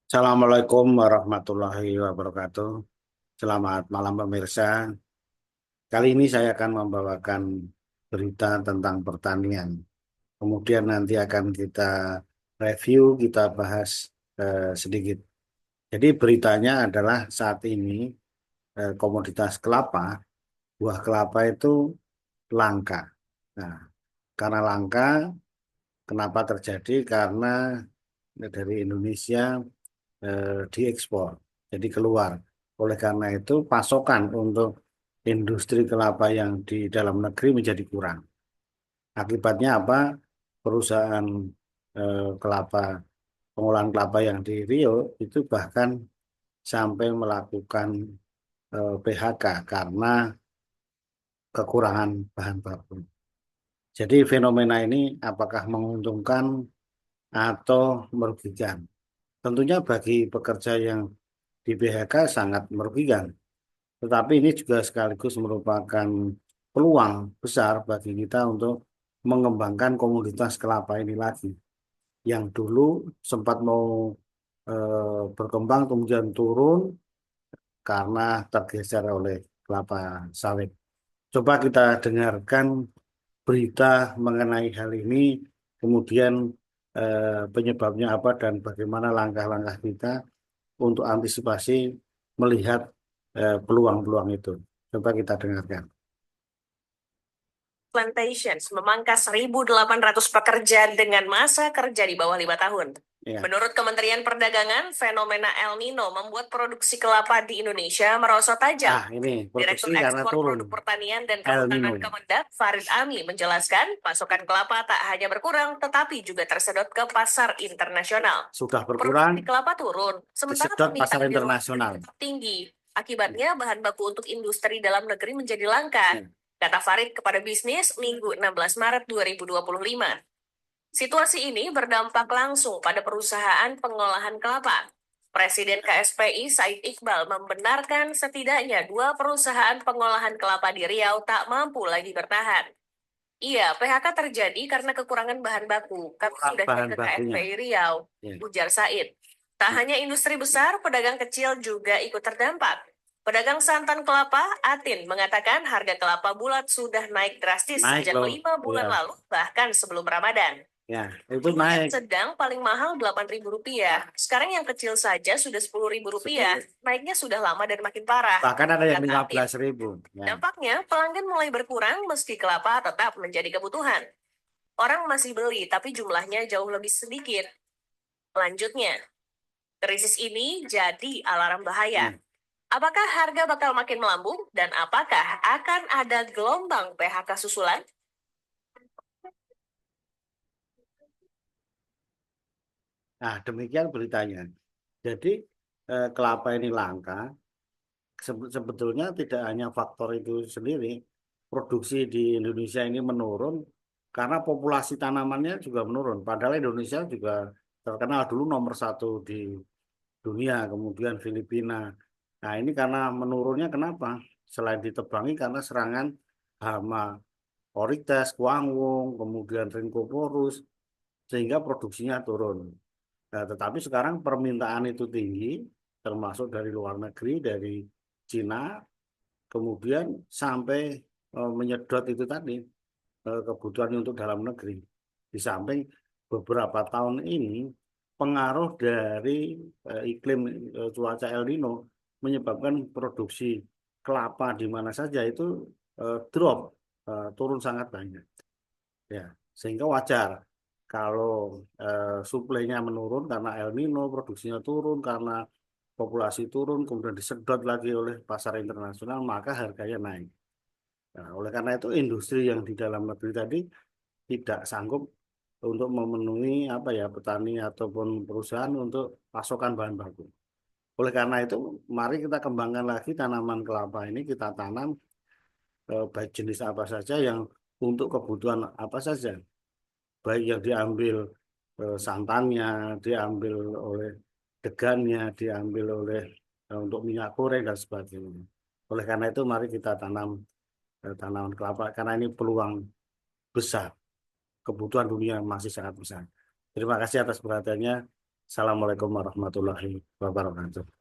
Assalamualaikum warahmatullahi wabarakatuh. Selamat malam pemirsa. Kali ini saya akan membawakan berita tentang pertanian. Kemudian nanti akan kita review, kita bahas sedikit. Jadi beritanya adalah saat ini komoditas kelapa, buah kelapa itu langka. Nah, karena langka, kenapa terjadi? Karena dari Indonesia diekspor, jadi keluar. Oleh karena itu, pasokan untuk industri kelapa yang di dalam negeri menjadi kurang. Akibatnya apa? Perusahaan kelapa, pengolahan kelapa yang di Riau itu bahkan sampai melakukan PHK karena kekurangan bahan baku. Jadi fenomena ini apakah menguntungkan atau merugikan? Tentunya bagi pekerja yang di PHK sangat merugikan. Tetapi ini juga sekaligus merupakan peluang besar bagi kita untuk mengembangkan komoditas kelapa ini lagi. Yang dulu sempat mau berkembang kemudian turun karena tergeser oleh kelapa sawit. Coba kita dengarkan berita mengenai hal ini, kemudian penyebabnya apa dan bagaimana langkah-langkah kita untuk antisipasi melihat peluang-peluang itu. Coba kita dengarkan. Plantations memangkas 1.800 pekerja dengan masa kerja di bawah 5 tahun. Ya. Menurut Kementerian Perdagangan, fenomena El Nino membuat produksi kelapa di Indonesia merosot tajam. Ah, ini produksi Direktur karena Ekspor turun Produk Pertanian dan El Nino. Kehutanan Kemendak, Farid Ami, menjelaskan pasokan kelapa tak hanya berkurang, tetapi juga tersedot ke pasar internasional. Sudah berkurang, Produksi kelapa turun, sementara disedot pasar permintaan di luar internasional. negeri tetap tinggi. Akibatnya, bahan baku untuk industri dalam negeri menjadi langka, Ya. kata Farid kepada bisnis Minggu 16 Maret 2025. Situasi ini berdampak langsung pada perusahaan pengolahan kelapa. Presiden KSPI Said Iqbal membenarkan setidaknya 2 perusahaan pengolahan kelapa di Riau tak mampu lagi bertahan. Iya, PHK terjadi karena kekurangan bahan baku. Kami Kurang sudah cek bahan ke bakunya. KSPI Riau, Ya. ujar Said. Tak hanya industri besar, pedagang kecil juga ikut terdampak. Pedagang santan kelapa, Atin, mengatakan harga kelapa bulat sudah naik drastis Naik sejak loh. 5 bulan Ya. lalu, bahkan sebelum Ramadan. Ya, itu Dulu yang naik. sedang paling mahal Rp8.000. Sekarang yang kecil saja sudah Rp10.000. Naiknya sudah lama dan makin parah, Bahkan ada yang kata Atin. 15.000. Ya. Dampaknya, pelanggan mulai berkurang meski kelapa tetap menjadi kebutuhan. Orang masih beli, tapi jumlahnya jauh lebih sedikit. Lanjutnya, krisis ini jadi alarm bahaya. Ya. Apakah harga bakal makin melambung dan apakah akan ada gelombang PHK susulan? Nah, demikian beritanya. Jadi kelapa ini langka. Sebetulnya tidak hanya faktor itu sendiri, produksi di Indonesia ini menurun karena populasi tanamannya juga menurun. Padahal Indonesia juga terkenal dulu nomor satu di dunia, kemudian Filipina. Nah ini karena menurunnya kenapa? Selain ditebangi karena serangan hama Orites, Kuangwung, kemudian Rhynchoporus, sehingga produksinya turun. Nah, tetapi sekarang permintaan itu tinggi, termasuk dari luar negeri, dari Cina, kemudian sampai menyedot itu tadi kebutuhan untuk dalam negeri. Di samping beberapa tahun ini pengaruh dari iklim cuaca El Nino menyebabkan produksi kelapa di mana saja itu drop, turun sangat banyak. Ya, sehingga wajar kalau suplainya menurun karena El Nino, produksinya turun karena populasi turun, kemudian disedot lagi oleh pasar internasional, maka harganya naik. Nah, oleh karena itu industri yang di dalam negeri tadi tidak sanggup untuk memenuhi apa ya petani ataupun perusahaan untuk pasokan bahan baku. Oleh karena itu, mari kita kembangkan lagi tanaman kelapa ini, kita tanam baik jenis apa saja yang untuk kebutuhan apa saja, baik yang diambil santannya, diambil oleh degannya, diambil oleh untuk minyak goreng dan sebagainya. Oleh karena itu, mari kita tanam tanaman kelapa karena ini peluang besar, kebutuhan dunia masih sangat besar. Terima kasih atas perhatiannya. Assalamualaikum warahmatullahi wabarakatuh.